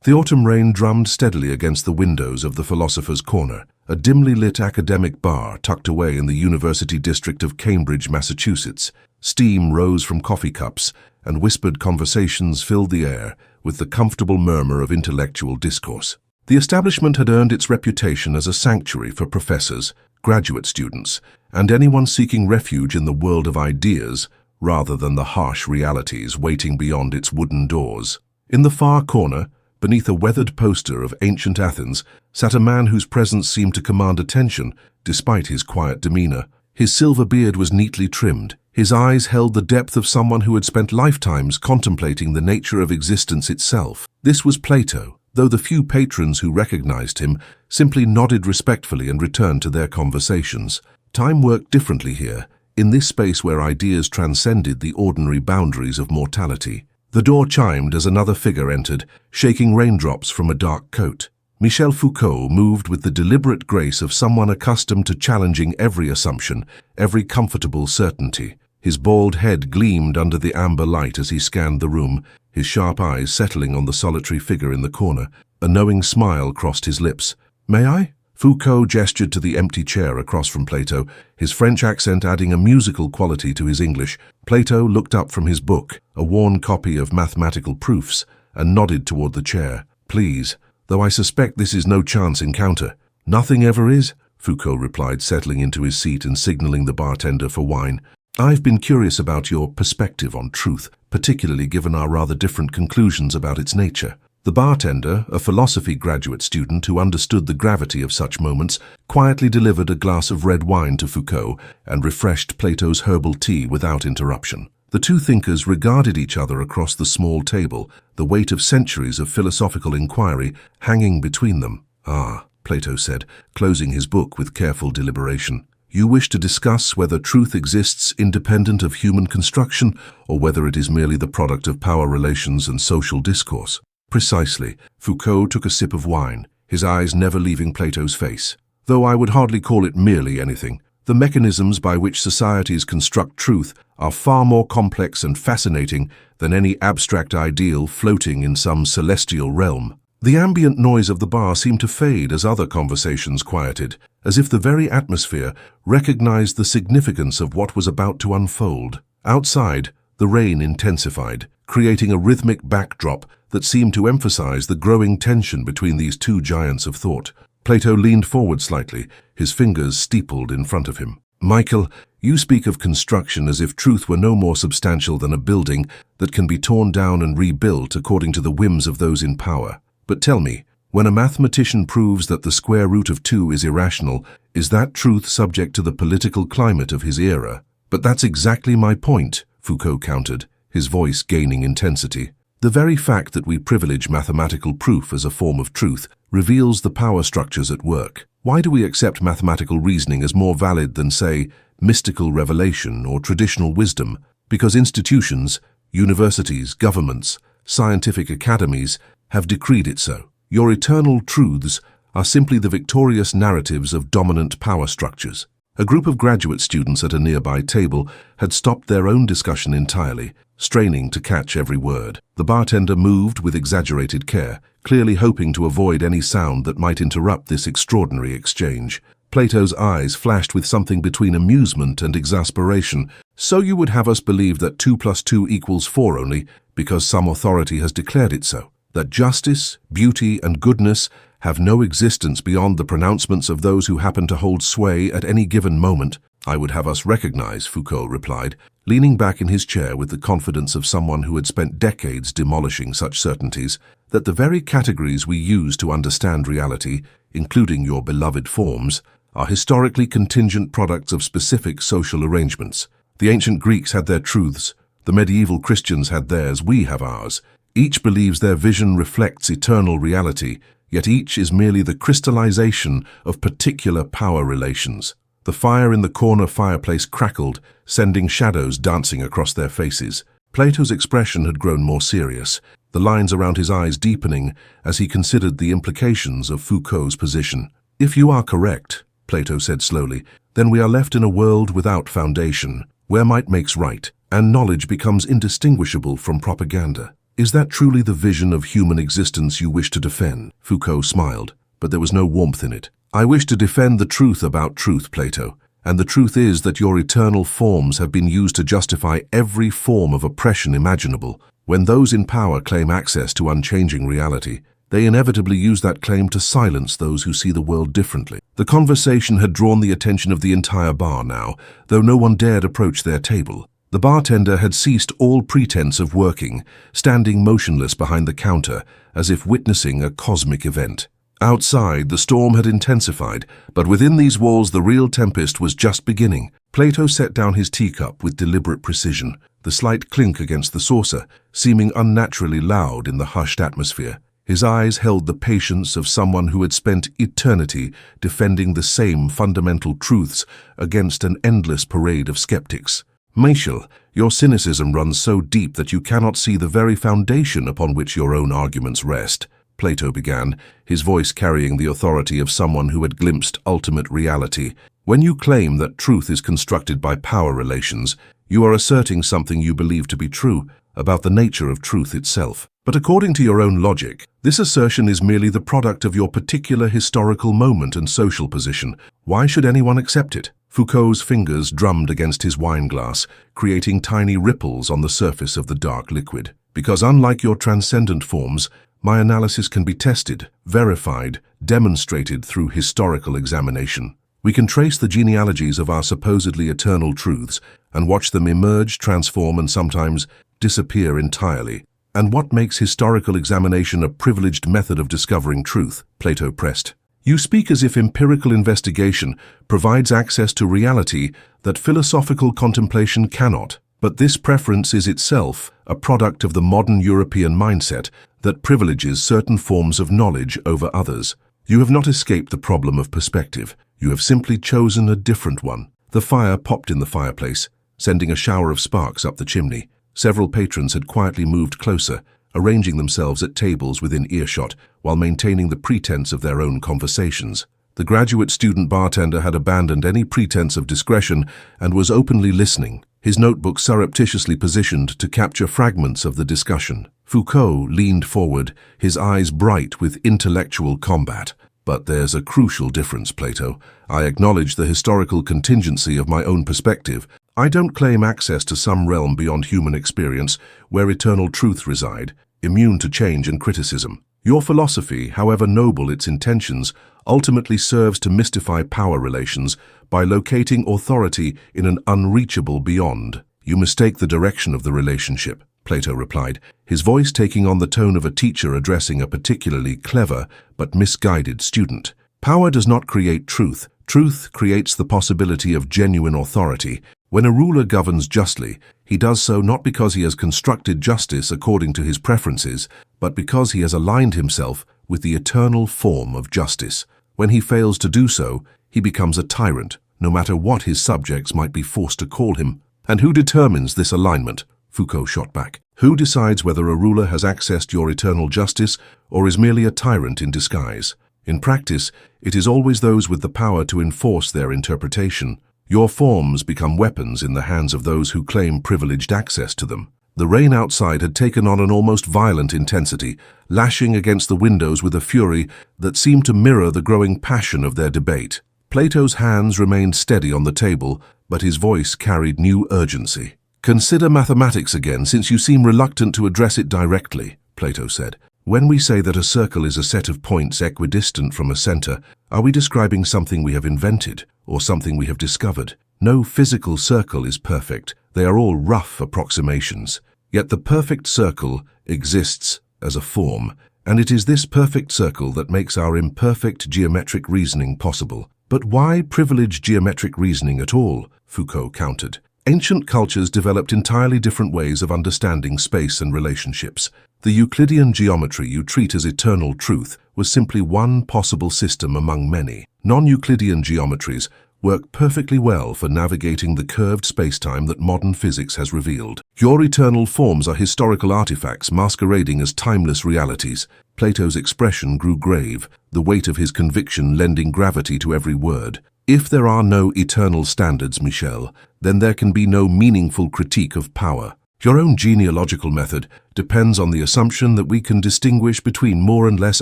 The autumn rain drummed steadily against the windows of the Philosopher's Corner, a dimly lit academic bar tucked away in the University District of Cambridge, Massachusetts. Steam rose from coffee cups, and whispered conversations filled the air with the comfortable murmur of intellectual discourse. The establishment had earned its reputation as a sanctuary for professors, graduate students, and anyone seeking refuge in the world of ideas rather than the harsh realities waiting beyond its wooden doors. In the far corner, beneath a weathered poster of ancient Athens, sat a man whose presence seemed to command attention despite his quiet demeanor. His silver beard was neatly trimmed. His eyes held the depth of someone who had spent lifetimes contemplating the nature of existence itself. This was Plato, though the few patrons who recognized him simply nodded respectfully and returned to their conversations. Time worked differently here, in this space where ideas transcended the ordinary boundaries of mortality. The door chimed as another figure entered, shaking raindrops from a dark coat. Michel Foucault moved with the deliberate grace of someone accustomed to challenging every assumption, every comfortable certainty. His bald head gleamed under the amber light as he scanned the room, his sharp eyes settling on the solitary figure in the corner. A knowing smile crossed his lips. "May I?" Foucault gestured to the empty chair across from Plato, his French accent adding a musical quality to his English. Plato looked up from his book, a worn copy of mathematical proofs, and nodded toward the chair. "Please, though I suspect this is no chance encounter." "Nothing ever is," Foucault replied, settling into his seat and signaling the bartender for wine. "I've been curious about your perspective on truth, particularly given our rather different conclusions about its nature." The bartender, a philosophy graduate student who understood the gravity of such moments, quietly delivered a glass of red wine to Foucault and refreshed Plato's herbal tea without interruption. The two thinkers regarded each other across the small table, the weight of centuries of philosophical inquiry hanging between them. "Ah," Plato said, closing his book with careful deliberation. "You wish to discuss whether truth exists independent of human construction or whether it is merely the product of power relations and social discourse." "Precisely." Foucault took a sip of wine, his eyes never leaving Plato's face. "Though I would hardly call it merely anything. The mechanisms by which societies construct truth are far more complex and fascinating than any abstract ideal floating in some celestial realm." The ambient noise of the bar seemed to fade as other conversations quieted, as if the very atmosphere recognized the significance of what was about to unfold. Outside, the rain intensified, creating a rhythmic backdrop that seemed to emphasize the growing tension between these two giants of thought. Plato leaned forward slightly, his fingers steepled in front of him. "Michael, you speak of construction as if truth were no more substantial than a building that can be torn down and rebuilt according to the whims of those in power. But tell me, when a mathematician proves that the square root of 2 is irrational, is that truth subject to the political climate of his era?" "But that's exactly my point," Foucault countered, his voice gaining intensity. "The very fact that we privilege mathematical proof as a form of truth reveals the power structures at work. Why do we accept mathematical reasoning as more valid than, say, mystical revelation or traditional wisdom? Because institutions, universities, governments, scientific academies have decreed it so. Your eternal truths are simply the victorious narratives of dominant power structures." A group of graduate students at a nearby table had stopped their own discussion entirely, straining to catch every word. The bartender moved with exaggerated care, clearly hoping to avoid any sound that might interrupt this extraordinary exchange. Plato's eyes flashed with something between amusement and exasperation. "So you would have us believe that 2 + 2 = 4 only because some authority has declared it so? That justice, beauty, and goodness have no existence beyond the pronouncements of those who happen to hold sway at any given moment?" "I would have us recognize," Foucault replied, leaning back in his chair with the confidence of someone who had spent decades demolishing such certainties, "that the very categories we use to understand reality, including your beloved forms, are historically contingent products of specific social arrangements. The ancient Greeks had their truths, the medieval Christians had theirs, we have ours. Each believes their vision reflects eternal reality, yet each is merely the crystallization of particular power relations." The fire in the corner fireplace crackled, sending shadows dancing across their faces. Plato's expression had grown more serious, the lines around his eyes deepening as he considered the implications of Foucault's position. "If you are correct," Plato said slowly, "then we are left in a world without foundation, where might makes right, and knowledge becomes indistinguishable from propaganda. Is that truly the vision of human existence you wish to defend? Foucault smiled, but there was no warmth in it. I wish to defend the truth about truth, Plato. And the truth is that your eternal forms have been used to justify every form of oppression imaginable. When those in power claim access to unchanging reality, they inevitably use that claim to silence those who see the world differently. The conversation had drawn the attention of the entire bar now, though no one dared approach their table. The bartender had ceased all pretense of working, standing motionless behind the counter, as if witnessing a cosmic event. Outside, the storm had intensified, but within these walls the real tempest was just beginning. Plato set down his teacup with deliberate precision, the slight clink against the saucer seeming unnaturally loud in the hushed atmosphere. His eyes held the patience of someone who had spent eternity defending the same fundamental truths against an endless parade of skeptics. Michel, your cynicism runs so deep that you cannot see the very foundation upon which your own arguments rest. Plato began, his voice carrying the authority of someone who had glimpsed ultimate reality. When you claim that truth is constructed by power relations, you are asserting something you believe to be true about the nature of truth itself. But according to your own logic, this assertion is merely the product of your particular historical moment and social position. Why should anyone accept it? Foucault's fingers drummed against his wineglass, creating tiny ripples on the surface of the dark liquid. Because unlike your transcendent forms, my analysis can be tested, verified, demonstrated through historical examination. We can trace the genealogies of our supposedly eternal truths and watch them emerge, transform, and sometimes disappear entirely. And what makes historical examination a privileged method of discovering truth? Plato pressed. You speak as if empirical investigation provides access to reality that philosophical contemplation cannot. But this preference is itself a product of the modern European mindset that privileges certain forms of knowledge over others. You have not escaped the problem of perspective. You have simply chosen a different one. The fire popped in the fireplace, sending a shower of sparks up the chimney. Several patrons had quietly moved closer, arranging themselves at tables within earshot while maintaining the pretense of their own conversations. The graduate student bartender had abandoned any pretense of discretion and was openly listening, his notebook surreptitiously positioned to capture fragments of the discussion. Foucault leaned forward, his eyes bright with intellectual combat. But there's a crucial difference, Plato. I acknowledge the historical contingency of my own perspective. I don't claim access to some realm beyond human experience where eternal truths reside, immune to change and criticism. Your philosophy, however noble its intentions, ultimately serves to mystify power relations by locating authority in an unreachable beyond. You mistake the direction of the relationship, Plato replied, his voice taking on the tone of a teacher addressing a particularly clever but misguided student. Power does not create truth. Truth creates the possibility of genuine authority. When a ruler governs justly, he does so not because he has constructed justice according to his preferences, but because he has aligned himself with the eternal form of justice. When he fails to do so, he becomes a tyrant, no matter what his subjects might be forced to call him. And who determines this alignment? Foucault shot back. Who decides whether a ruler has accessed your eternal justice or is merely a tyrant in disguise? In practice, it is always those with the power to enforce their interpretation. Your forms become weapons in the hands of those who claim privileged access to them. The rain outside had taken on an almost violent intensity, lashing against the windows with a fury that seemed to mirror the growing passion of their debate. Plato's hands remained steady on the table, but his voice carried new urgency. Consider mathematics again, since you seem reluctant to address it directly, Plato said. When we say that a circle is a set of points equidistant from a center, are we describing something we have invented or something we have discovered? No physical circle is perfect. They are all rough approximations. Yet the perfect circle exists as a form, and it is this perfect circle that makes our imperfect geometric reasoning possible. But why privilege geometric reasoning at all? Foucault countered. Ancient cultures developed entirely different ways of understanding space and relationships. The Euclidean geometry you treat as eternal truth was simply one possible system among many. Non-Euclidean geometries work perfectly well for navigating the curved spacetime that modern physics has revealed. Your eternal forms are historical artifacts masquerading as timeless realities. Plato's expression grew grave, the weight of his conviction lending gravity to every word. If there are no eternal standards, Michel, then there can be no meaningful critique of power. Your own genealogical method depends on the assumption that we can distinguish between more and less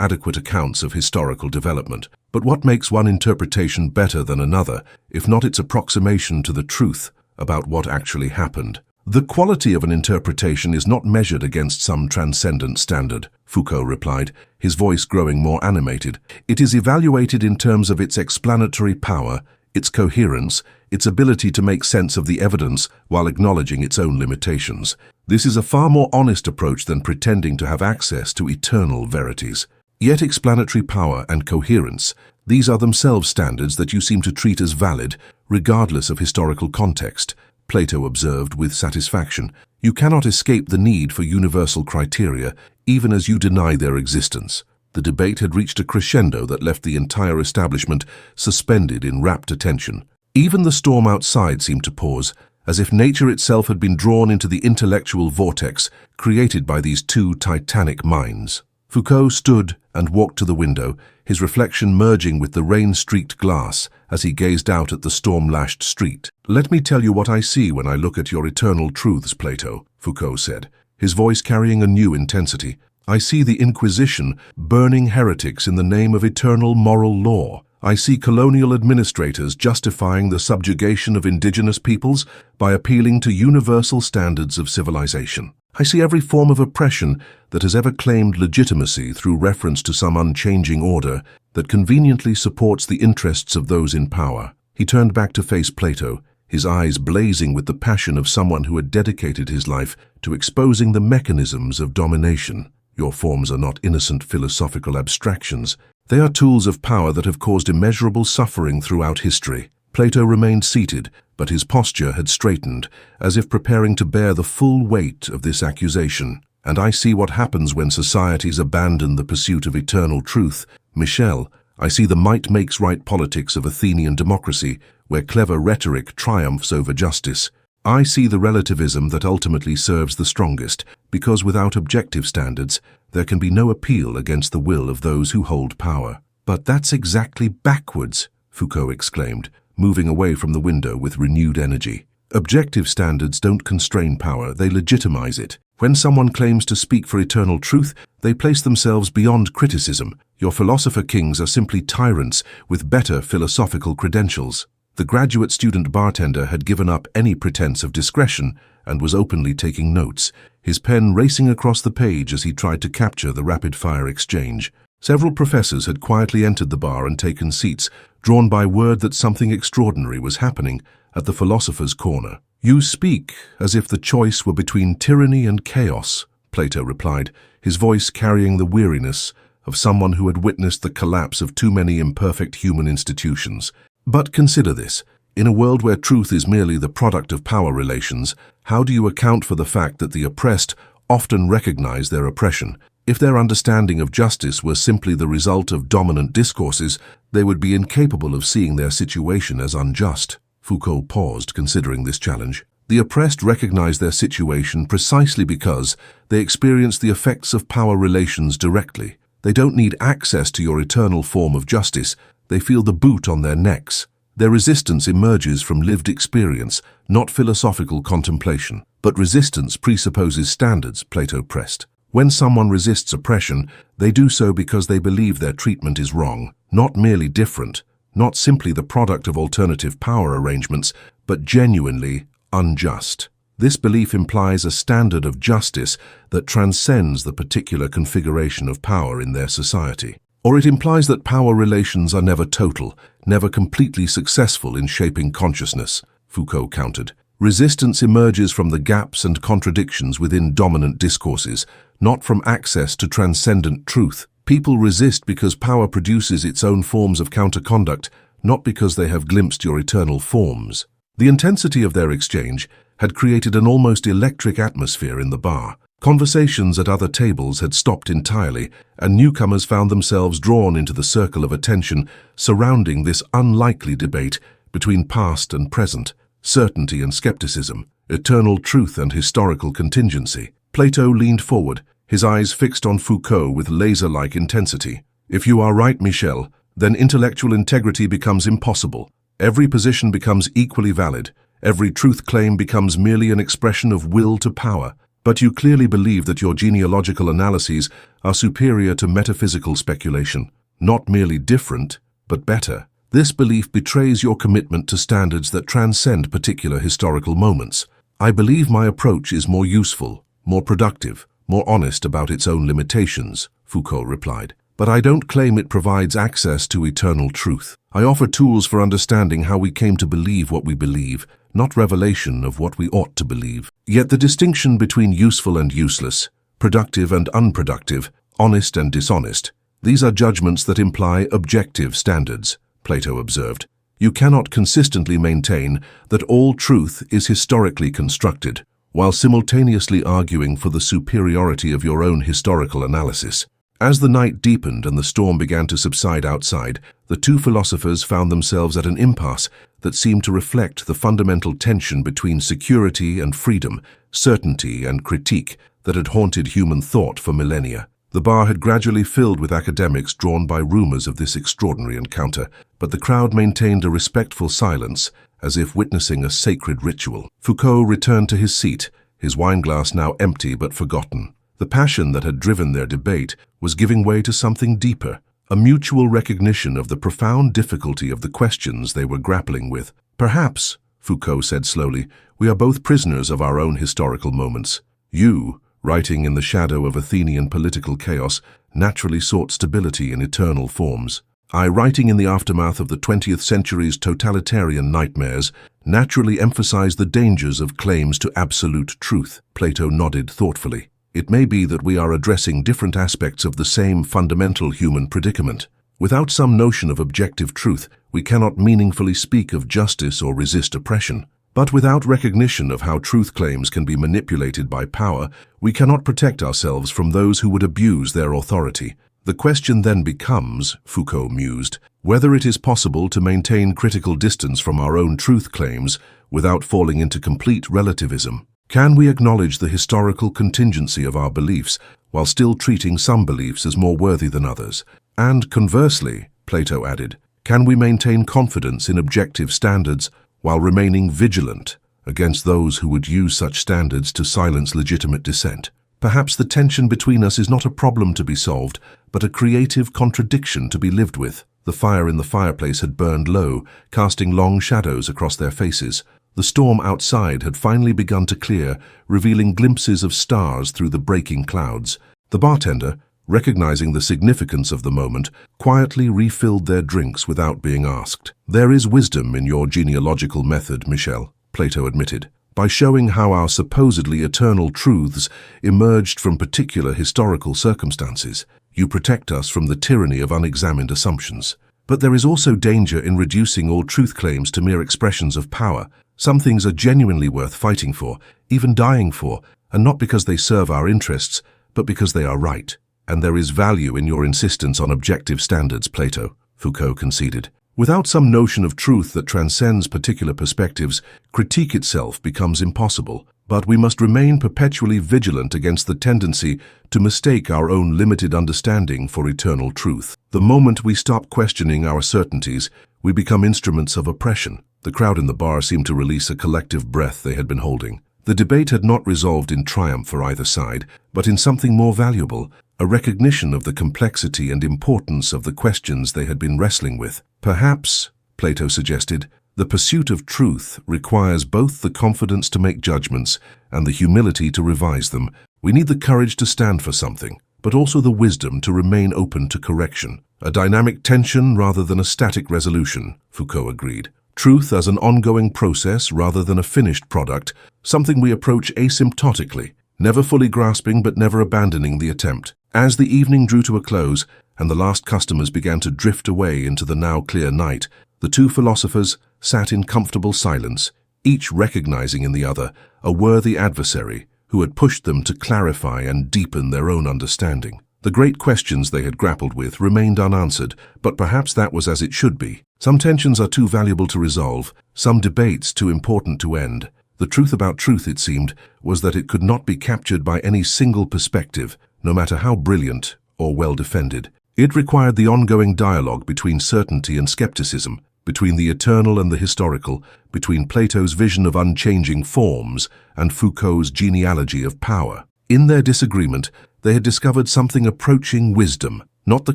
adequate accounts of historical development. But what makes one interpretation better than another, if not its approximation to the truth about what actually happened? The quality of an interpretation is not measured against some transcendent standard, Foucault replied, his voice growing more animated. It is evaluated in terms of its explanatory power, its coherence, its ability to make sense of the evidence while acknowledging its own limitations. This is a far more honest approach than pretending to have access to eternal verities. Yet explanatory power and coherence, these are themselves standards that you seem to treat as valid, regardless of historical context. Plato observed with satisfaction. You cannot escape the need for universal criteria, even as you deny their existence. The debate had reached a crescendo that left the entire establishment suspended in rapt attention. Even the storm outside seemed to pause, as if nature itself had been drawn into the intellectual vortex created by these two titanic minds. Foucault stood and walked to the window, his reflection merging with the rain-streaked glass as he gazed out at the storm-lashed street. "Let me tell you what I see when I look at your eternal truths, Plato," Foucault said, his voice carrying a new intensity. "I see the Inquisition burning heretics in the name of eternal moral law. I see colonial administrators justifying the subjugation of indigenous peoples by appealing to universal standards of civilization. I see every form of oppression that has ever claimed legitimacy through reference to some unchanging order that conveniently supports the interests of those in power." He turned back to face Plato, his eyes blazing with the passion of someone who had dedicated his life to exposing the mechanisms of domination. "Your forms are not innocent philosophical abstractions. They are tools of power that have caused immeasurable suffering throughout history." Plato remained seated, but his posture had straightened, as if preparing to bear the full weight of this accusation. "And I see what happens when societies abandon the pursuit of eternal truth. Michel, I see the might makes right politics of Athenian democracy, where clever rhetoric triumphs over justice. I see the relativism that ultimately serves the strongest, because without objective standards, there can be no appeal against the will of those who hold power." "But that's exactly backwards," Foucault exclaimed, moving away from the window with renewed energy. "Objective standards don't constrain power, they legitimize it. When someone claims to speak for eternal truth, they place themselves beyond criticism. Your philosopher kings are simply tyrants with better philosophical credentials." The graduate-student bartender had given up any pretense of discretion and was openly taking notes, his pen racing across the page as he tried to capture the rapid-fire exchange. Several professors had quietly entered the bar and taken seats, drawn by word that something extraordinary was happening at the philosopher's corner. "You speak as if the choice were between tyranny and chaos," Plato replied, his voice carrying the weariness of someone who had witnessed the collapse of too many imperfect human institutions. "But consider this. In a world where truth is merely the product of power relations, how do you account for the fact that the oppressed often recognize their oppression? If their understanding of justice were simply the result of dominant discourses, they would be incapable of seeing their situation as unjust." Foucault paused, considering this challenge. "The oppressed recognize their situation precisely because they experience the effects of power relations directly. They don't need access to your eternal form of justice. They feel the boot on their necks. Their resistance emerges from lived experience, not philosophical contemplation. But resistance presupposes standards," Plato pressed. "When someone resists oppression, they do so because they believe their treatment is wrong, not merely different, not simply the product of alternative power arrangements, but genuinely unjust. This belief implies a standard of justice that transcends the particular configuration of power in their society. Or it implies that power relations are never total, never completely successful in shaping consciousness," Foucault countered. "Resistance emerges from the gaps and contradictions within dominant discourses, not from access to transcendent truth. People resist because power produces its own forms of counterconduct, not because they have glimpsed your eternal forms." The intensity of their exchange had created an almost electric atmosphere in the bar. Conversations at other tables had stopped entirely, and newcomers found themselves drawn into the circle of attention surrounding this unlikely debate between past and present, certainty and skepticism, eternal truth and historical contingency. Plato leaned forward, his eyes fixed on Foucault with laser-like intensity. "If you are right, Michel, then intellectual integrity becomes impossible. Every position becomes equally valid. Every truth claim becomes merely an expression of will to power. But you clearly believe that your genealogical analyses are superior to metaphysical speculation, not merely different, but better. This belief betrays your commitment to standards that transcend particular historical moments. I believe my approach is more useful, more productive, more honest about its own limitations, Foucault replied. But I don't claim it provides access to eternal truth. I offer tools for understanding how we came to believe what we believe, not revelation of what we ought to believe. Yet the distinction between useful and useless, productive and unproductive, honest and dishonest, these are judgments that imply objective standards, Plato observed. You cannot consistently maintain that all truth is historically constructed, while simultaneously arguing for the superiority of your own historical analysis. As the night deepened and the storm began to subside outside, the two philosophers found themselves at an impasse that seemed to reflect the fundamental tension between security and freedom, certainty and critique that had haunted human thought for millennia. The bar had gradually filled with academics drawn by rumors of this extraordinary encounter, but the crowd maintained a respectful silence, as if witnessing a sacred ritual. Foucault returned to his seat, his wineglass now empty but forgotten. The passion that had driven their debate was giving way to something deeper, a mutual recognition of the profound difficulty of the questions they were grappling with. Perhaps, Foucault said slowly, we are both prisoners of our own historical moments. You, writing in the shadow of Athenian political chaos, naturally sought stability in eternal forms. I, writing in the aftermath of the 20th century's totalitarian nightmares, naturally emphasized the dangers of claims to absolute truth. Plato nodded thoughtfully. It may be that we are addressing different aspects of the same fundamental human predicament. Without some notion of objective truth, we cannot meaningfully speak of justice or resist oppression. But without recognition of how truth claims can be manipulated by power, we cannot protect ourselves from those who would abuse their authority. The question then becomes, Foucault mused, whether it is possible to maintain critical distance from our own truth claims without falling into complete relativism. Can we acknowledge the historical contingency of our beliefs while still treating some beliefs as more worthy than others? And conversely, Plato added, can we maintain confidence in objective standards while remaining vigilant against those who would use such standards to silence legitimate dissent? Perhaps the tension between us is not a problem to be solved, but a creative contradiction to be lived with. The fire in the fireplace had burned low, casting long shadows across their faces. The storm outside had finally begun to clear, revealing glimpses of stars through the breaking clouds. The bartender, recognizing the significance of the moment, quietly refilled their drinks without being asked. There is wisdom in your genealogical method, Michel, Plato admitted. By showing how our supposedly eternal truths emerged from particular historical circumstances, you protect us from the tyranny of unexamined assumptions. But there is also danger in reducing all truth claims to mere expressions of power. Some things are genuinely worth fighting for, even dying for, and not because they serve our interests, but because they are right. And there is value in your insistence on objective standards, Plato, Foucault conceded. Without some notion of truth that transcends particular perspectives, critique itself becomes impossible. But we must remain perpetually vigilant against the tendency to mistake our own limited understanding for eternal truth. The moment we stop questioning our certainties, we become instruments of oppression. The crowd in the bar seemed to release a collective breath they had been holding. The debate had not resolved in triumph for either side, but in something more valuable, a recognition of the complexity and importance of the questions they had been wrestling with. Perhaps, Plato suggested, the pursuit of truth requires both the confidence to make judgments and the humility to revise them. We need the courage to stand for something, but also the wisdom to remain open to correction. A dynamic tension rather than a static resolution, Foucault agreed. Truth as an ongoing process rather than a finished product, something we approach asymptotically, never fully grasping but never abandoning the attempt. As the evening drew to a close and the last customers began to drift away into the now clear night, the two philosophers sat in comfortable silence, each recognizing in the other a worthy adversary who had pushed them to clarify and deepen their own understanding. The great questions they had grappled with remained unanswered, but perhaps that was as it should be. Some tensions are too valuable to resolve, some debates too important to end. The truth about truth, it seemed, was that it could not be captured by any single perspective, no matter how brilliant or well defended. It required the ongoing dialogue between certainty and skepticism, between the eternal and the historical, between Plato's vision of unchanging forms and Foucault's genealogy of power. In their disagreement, they had discovered something approaching wisdom, not the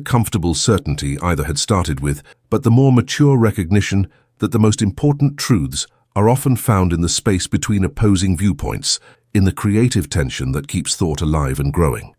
comfortable certainty either had started with, but the more mature recognition that the most important truths are often found in the space between opposing viewpoints, in the creative tension that keeps thought alive and growing.